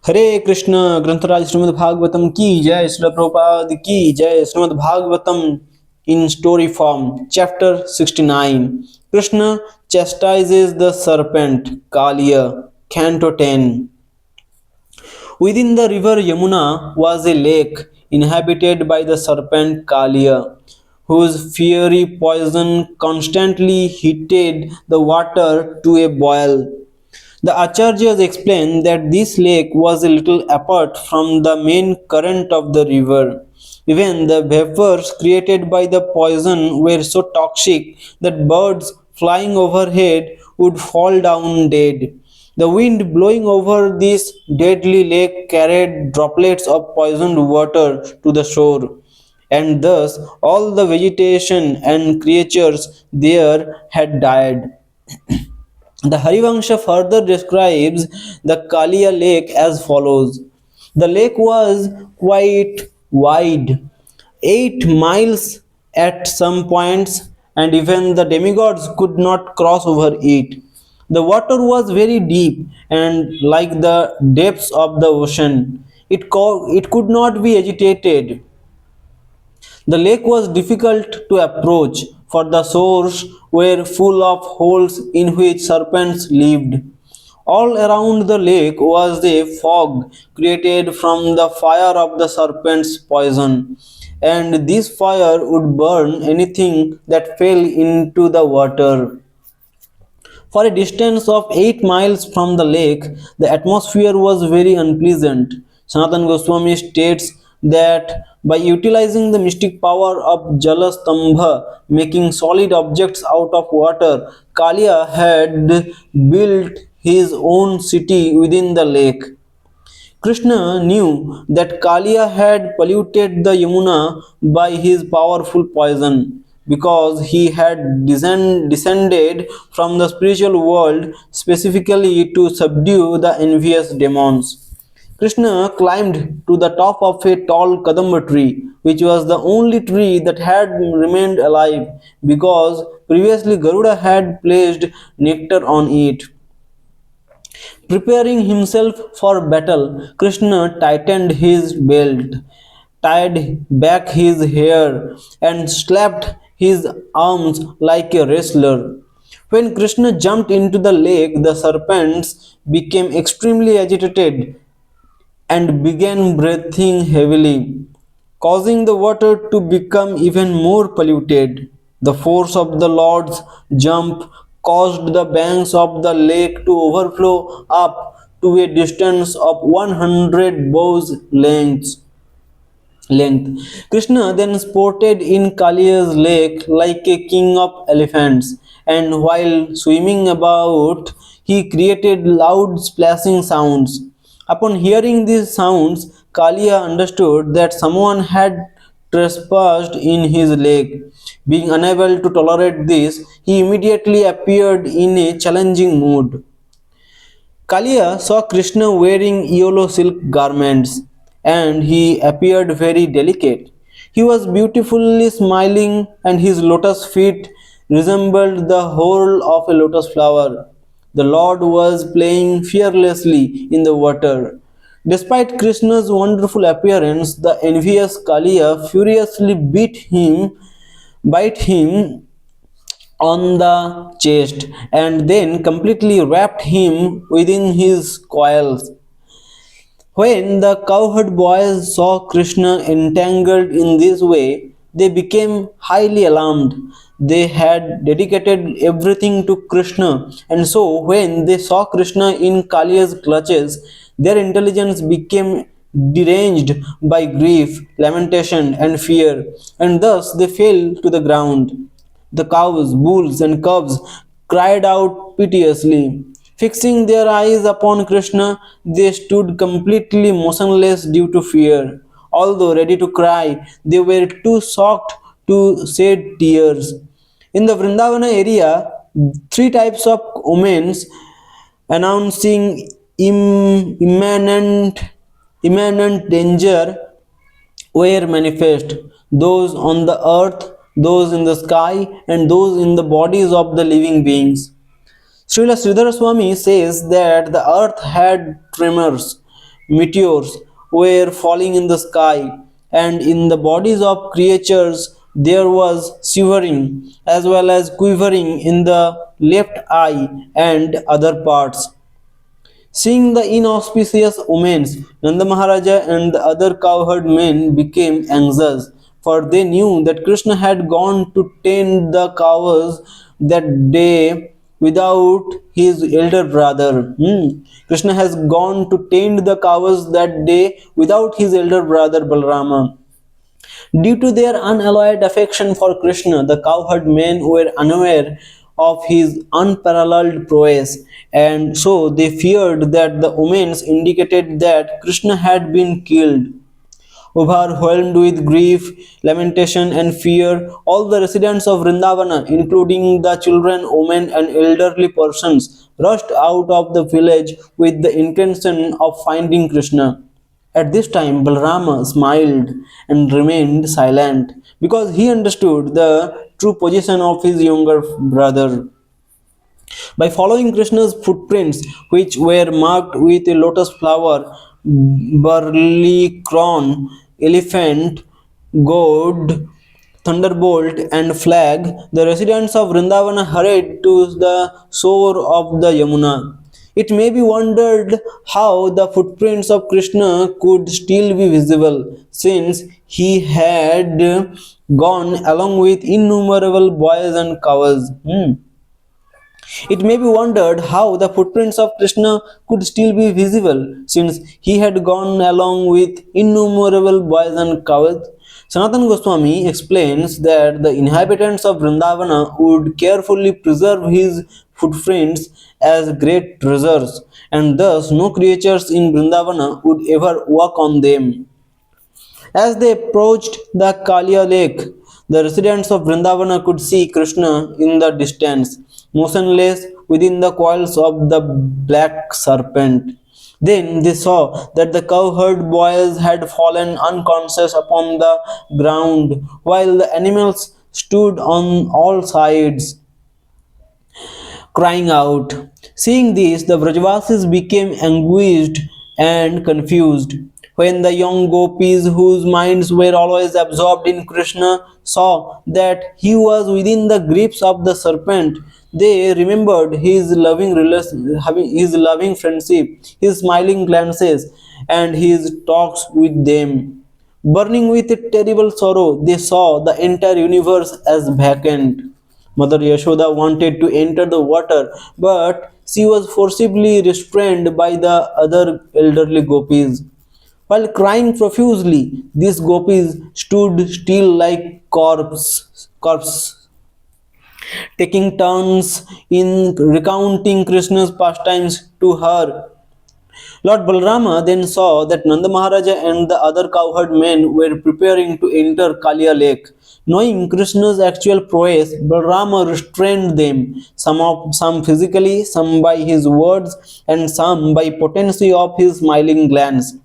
हरे कृष्ण ग्रंथराज श्रीमद् भागवतम की जय। श्रील प्रभुपाद की जय। Shrimad Bhagavatam in story form. Chapter 69. Krishna chastises the serpent. Kāliya. Canto 10. Within the river Yamuna was a lake inhabited by the serpent Kāliya, whose fiery poison constantly heated the water to a boil. The Acharyas explain that this lake was a little apart from the main current of the river. Even the vapors created by the poison were so toxic that birds flying overhead would fall down dead. The wind blowing over this deadly lake carried droplets of poisoned water to the shore, and thus all the vegetation and creatures there had died. The Harivansha further describes the Kāliya lake as follows. The lake was quite wide, 8 miles at some points, and even the demigods could not cross over it. The water was very deep and like the depths of the ocean. It could not be agitated. The lake was difficult to approach, for the shores were full of holes in which serpents lived. All around the lake was a fog created from the fire of the serpent's poison, and this fire would burn anything that fell into the water. For a distance of 8 miles from the lake, the atmosphere was very unpleasant. Sanatan Goswami states that by utilizing the mystic power of Jalastambha, making solid objects out of water, Kāliya had built his own city within the lake. Krishna knew that Kāliya had polluted the Yamuna by his powerful poison because he had descended from the spiritual world specifically to subdue the envious demons. Krishna climbed to the top of a tall Kadamba tree, which was the only tree that had remained alive because previously Garuda had placed nectar on it. Preparing himself for battle, Krishna tightened his belt, tied back his hair, and slapped his arms like a wrestler. When Krishna jumped into the lake, the serpents became extremely agitated and began breathing heavily, causing the water to become even more polluted. The force of the Lord's jump caused the banks of the lake to overflow up to a distance of 100 bows length. Krishna then sported in Kaliya's lake like a king of elephants, and while swimming about, he created loud splashing sounds. Upon hearing these sounds, Kaliya understood that someone had trespassed in his lake. Being unable to tolerate this, he immediately appeared in a challenging mood. Kāliya saw Krishna wearing yellow silk garments, and he appeared very delicate. He was beautifully smiling, and his lotus feet resembled the whole of a lotus flower. The Lord was playing fearlessly in the water. Despite Krishna's wonderful appearance, the envious Kāliya furiously bit him on the chest, and then completely wrapped him within his coils. When the cowherd boys saw Krishna entangled in this way, they became highly alarmed. They had dedicated everything to Krishna, and so when they saw Krishna in Kaliya's clutches, their intelligence became deranged by grief, lamentation, and fear, and thus they fell to the ground. The cows, bulls, and cubs cried out piteously. Fixing their eyes upon Krishna, they stood completely motionless due to fear. Although ready to cry, they were too shocked to shed tears. In the Vrindavana area, three types of omens announcing imminent danger were manifest, those on the earth, those in the sky, and those in the bodies of the living beings. Srila Sridhar Swami says that the earth had tremors meteors were falling in the sky, and in the bodies of creatures there was shivering as well as quivering in the left eye and other parts. Seeing the inauspicious omens, Nanda Maharaja and the other cowherd men became anxious, for they knew that Krishna had gone to tend the cows that day without his elder brother. Krishna has gone to tend the cows that day without his elder brother Balarama. Due to their unalloyed affection for Krishna, the cowherd men were unaware of his unparalleled prowess, and so they feared that the omens indicated that Krishna had been killed. Overwhelmed with grief, lamentation, and fear, all the residents of Vrindavana, including the children, women, and elderly persons, rushed out of the village with the intention of finding Krishna. At this time, Balarama smiled and remained silent because he understood the true position of his younger brother. By following Krishna's footprints, which were marked with a lotus flower, barley corn, elephant, goad, thunderbolt, and flag, the residents of Vrindavana hurried to the shore of the Yamuna. It may be wondered how the footprints of Krishna could still be visible, since he had gone along with innumerable boys and cows. It may be wondered how the footprints of Krishna could still be visible, since he had gone along with innumerable boys and cows. Sanatana Goswami explains that the inhabitants of Vrindavana would carefully preserve his footprints as great treasures, and thus no creatures in Vrindavana would ever walk on them. As they approached the Kāliya lake, the residents of Vrindavana could see Krishna in the distance, motionless within the coils of the black serpent. Then they saw that the cowherd boys had fallen unconscious upon the ground, while the animals stood on all sides, crying out. Seeing this, the Vrajavasis became anguished and confused. When the young gopis, whose minds were always absorbed in Krishna, saw that he was within the grips of the serpent, they remembered his his loving friendship, his smiling glances, and his talks with them. Burning with a terrible sorrow, they saw the entire universe as vacant. Mother Yashoda wanted to enter the water, but she was forcibly restrained by the other elderly gopis. While crying profusely, these gopis stood still like corpse, taking turns in recounting Krishna's pastimes to her. Lord Balarama then saw that Nanda Maharaja and the other cowherd men were preparing to enter Kāliya lake. Knowing Krishna's actual prowess, Balarama restrained them, some physically, some by his words, and some by potency of his smiling glance.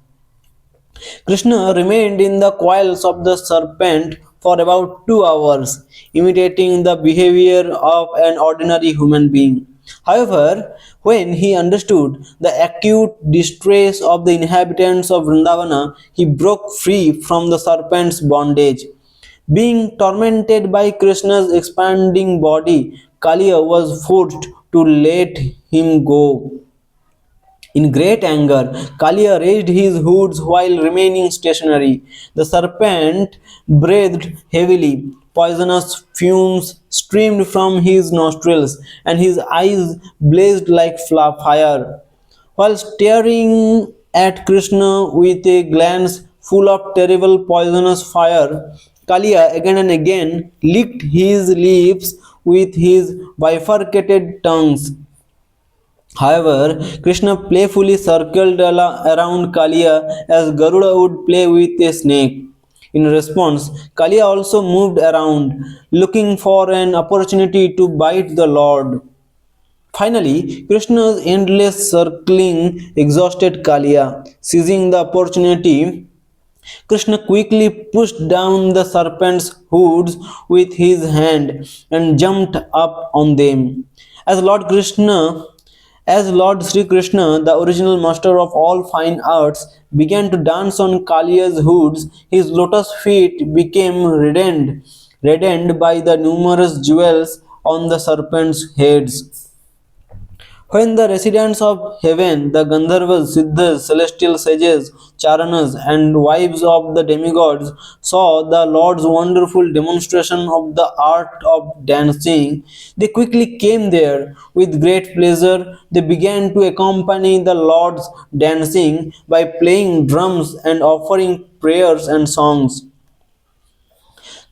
Krishna remained in the coils of the serpent for about 2 hours, imitating the behavior of an ordinary human being. However, when he understood the acute distress of the inhabitants of Vrindavana, he broke free from the serpent's bondage. Being tormented by Krishna's expanding body, Kāliya was forced to let him go. In great anger, Kāliya raised his hoods while remaining stationary. The serpent breathed heavily. Poisonous fumes streamed from his nostrils, and his eyes blazed like fire. While staring at Krishna with a glance full of terrible poisonous fire, Kāliya again and again licked his lips with his bifurcated tongues. However, Krishna playfully circled around Kāliya as Garuda would play with a snake. In response, Kāliya also moved around, looking for an opportunity to bite the Lord. Finally, Krishna's endless circling exhausted Kāliya. Seizing the opportunity, Krishna quickly pushed down the serpent's hoods with his hand and jumped up on them. As Lord Krishna As Lord Sri Krishna, the original master of all fine arts, began to dance on Kāliya's hoods, his lotus feet became reddened by the numerous jewels on the serpents' heads. When the residents of heaven, the Gandharvas, Siddhas, celestial sages, Charanas, and wives of the demigods, saw the Lord's wonderful demonstration of the art of dancing, they quickly came there. With great pleasure, they began to accompany the Lord's dancing by playing drums and offering prayers and songs.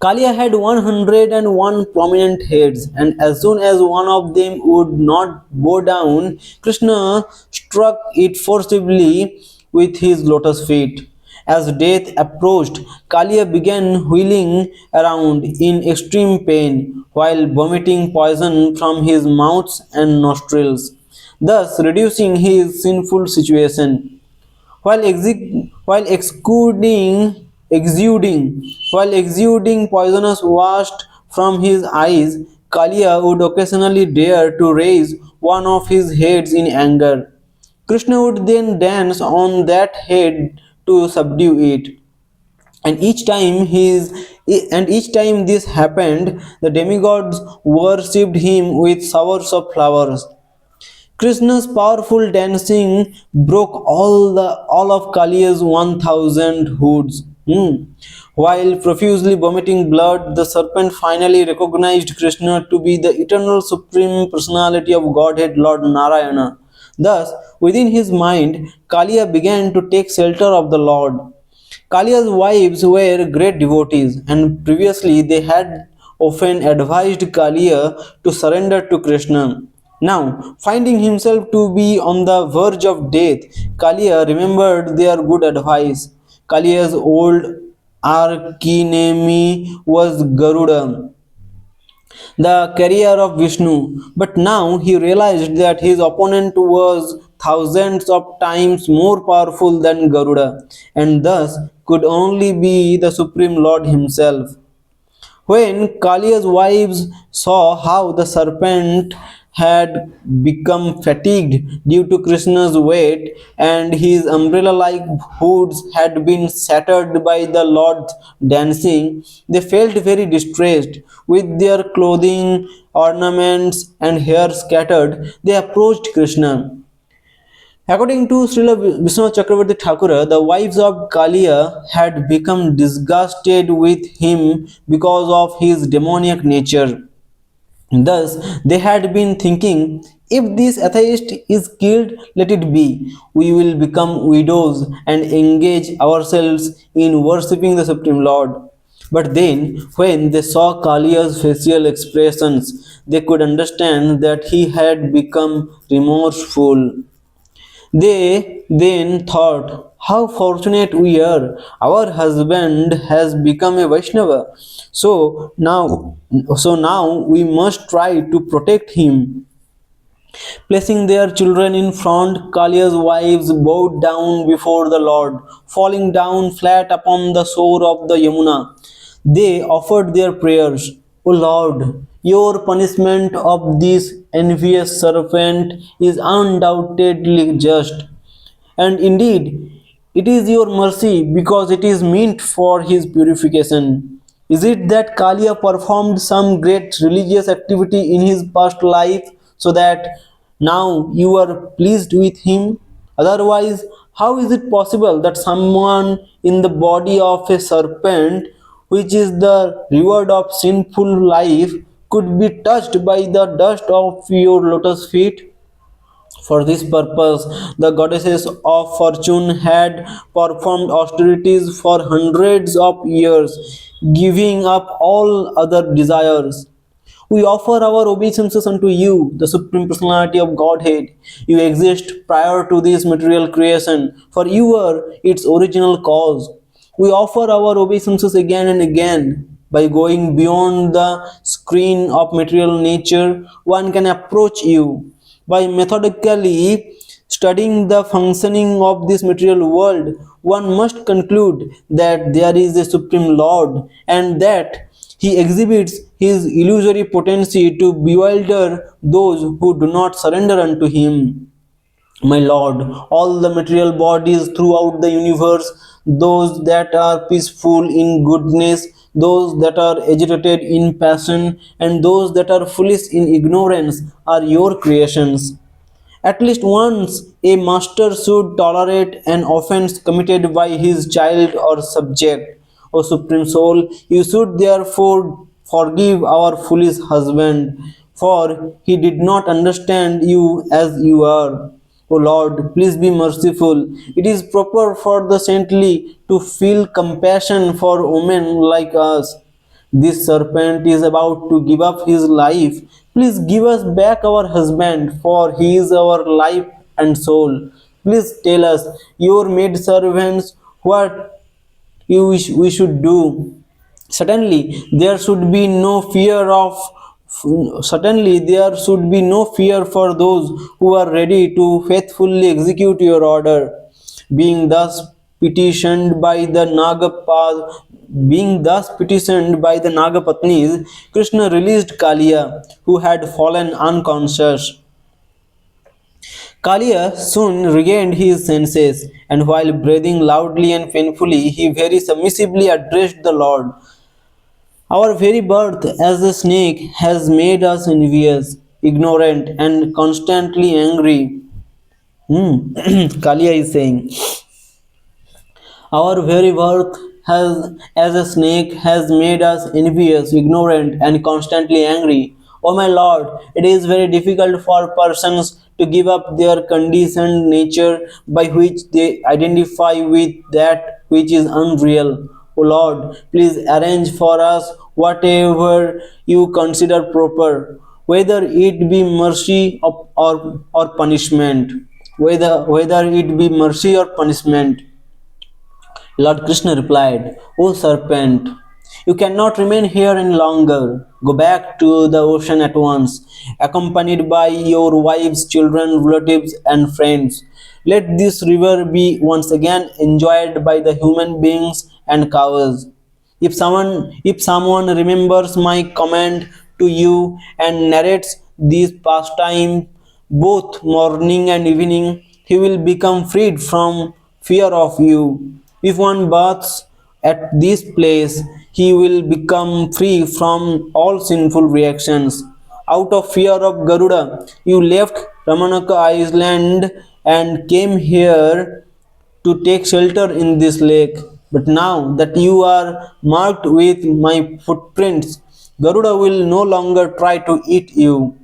Kāliya had 101 prominent heads, and as soon as one of them would not bow down, Krishna struck it forcibly with his lotus feet. As death approached, Kāliya began wheeling around in extreme pain while vomiting poison from his mouth and nostrils, thus reducing his sinful situation. While exuding poisonous waste from his eyes, Kāliya would occasionally dare to raise one of his heads in anger. Krishna would then dance on that head to subdue it. And each time this happened, the demigods worshipped him with showers of flowers. Krishna's powerful dancing broke all of Kaliya's 1,000 hoods. While profusely vomiting blood, the serpent finally recognized Krishna to be the eternal supreme personality of Godhead Lord Narayana. Thus, within his mind, Kaliya began to take shelter of the Lord. Kaliya's wives were great devotees, and previously they had often advised Kaliya to surrender to Krishna. Now, finding himself to be on the verge of death, Kaliya remembered their good advice. Kaliya's old archenemy was Garuda, the carrier of Vishnu, but now he realized that his opponent was thousands of times more powerful than Garuda, and thus could only be the Supreme Lord himself. When Kaliya's wives saw how the serpent had become fatigued due to Krishna's weight and his umbrella like hoods had been shattered by the Lord's dancing, they felt very distressed. With their clothing, ornaments, and hair scattered, they approached Krishna. According to Srila Vishwanath Chakravarti Thakura, the wives of Kāliya had become disgusted with him because of his demoniac nature. Thus, they had been thinking, if this atheist is killed, let it be. We will become widows and engage ourselves in worshipping the Supreme Lord. But then, when they saw Kaliya's facial expressions, they could understand that he had become remorseful. They then thought, how fortunate we are! Our husband has become a Vaishnava. So now we must try to protect him. Placing their children in front, Kaliya's wives bowed down before the Lord, falling down flat upon the shore of the Yamuna. They offered their prayers. O Lord, your punishment of this envious serpent is undoubtedly just. And indeed, it is your mercy because it is meant for his purification. Is it that Kaliya performed some great religious activity in his past life so that now you are pleased with him? Otherwise, how is it possible that someone in the body of a serpent, which is the reward of sinful life, could be touched by the dust of your lotus feet? For this purpose, the goddesses of fortune had performed austerities for hundreds of years, giving up all other desires. We offer our obeisances unto you, the Supreme Personality of Godhead. You exist prior to this material creation, for you are its original cause. We offer our obeisances again and again. By going beyond the screen of material nature, one can approach you. By methodically studying the functioning of this material world, one must conclude that there is a Supreme Lord and that he exhibits his illusory potency to bewilder those who do not surrender unto him. My Lord, all the material bodies throughout the universe, those that are peaceful in goodness, those that are agitated in passion, and those that are foolish in ignorance, are your creations. At least once a master should tolerate an offense committed by his child or subject. O Supreme Soul, you should therefore forgive our foolish husband, for he did not understand you as you are. O Lord, please be merciful. It is proper for the saintly to feel compassion for women like us. This serpent is about to give up his life. Please give us back our husband, for he is our life and soul. Please tell us, your maid servants, what you wish we should do. Certainly, there should be no fear of Certainly, there should be no fear for those who are ready to faithfully execute your order. Being thus petitioned by the Nagapa, being thus petitioned by the Nagapatnis, Krishna released Kāliya, who had fallen unconscious. Kāliya soon regained his senses, and while breathing loudly and painfully, he very submissively addressed the Lord. Our very birth as a snake has made us envious, ignorant, and constantly angry. Kāliya is saying, our very birth as a snake has made us envious, ignorant, and constantly angry. O my Lord, it is very difficult for persons to give up their conditioned nature by which they identify with that which is unreal. O Lord, please arrange for us whatever you consider proper, whether it be mercy or punishment. Whether it be mercy or punishment. Lord Krishna replied, O serpent, you cannot remain here any longer. Go back to the ocean at once, accompanied by your wives, children, relatives, and friends. Let this river be once again enjoyed by the human beings and cows. If someone remembers my command to you and narrates this pastime both morning and evening, he will become freed from fear of you. If one baths at this place, he will become free from all sinful reactions. Out of fear of Garuda, you left Ramanaka Island and came here to take shelter in this lake. But now that you are marked with my footprints, Garuda will no longer try to eat you.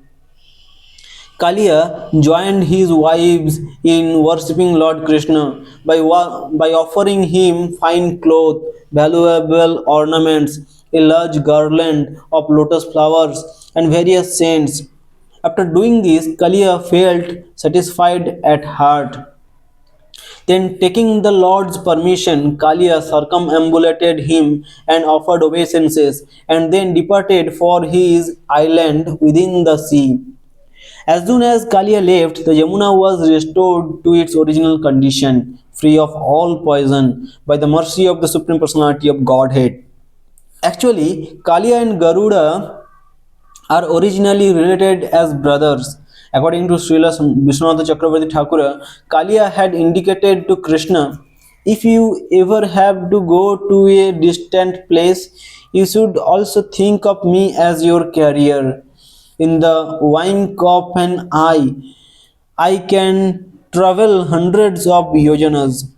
Kāliya joined his wives in worshipping Lord Krishna by offering him fine clothes, valuable ornaments, a large garland of lotus flowers, and various scents. After doing this, Kāliya felt satisfied at heart. Then, taking the Lord's permission, Kāliya circumambulated him and offered obeisances, and then departed for his island within the sea. As soon as Kāliya left, the Yamuna was restored to its original condition, free of all poison, by the mercy of the Supreme Personality of Godhead. Actually, Kāliya and Garuda are originally related as brothers. According to Srila Vishwanath Chakravarti Thakura, Kāliya had indicated to Krishna, if you ever have to go to a distant place, you should also think of me as your carrier. In the wine cup and I can travel hundreds of yojanas.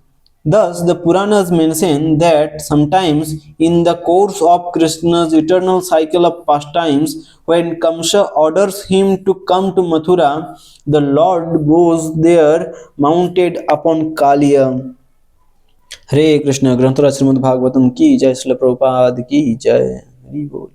Thus, the Puranas mention that sometimes in the course of Krishna's eternal cycle of pastimes, when Kamsa orders him to come to Mathura, the Lord goes there mounted upon Kāliya. Hare Krishna, Grantara Śrīmad-Bhāgavatam ki jai, Śrīla Prabhupada ki jai. Hari Bol.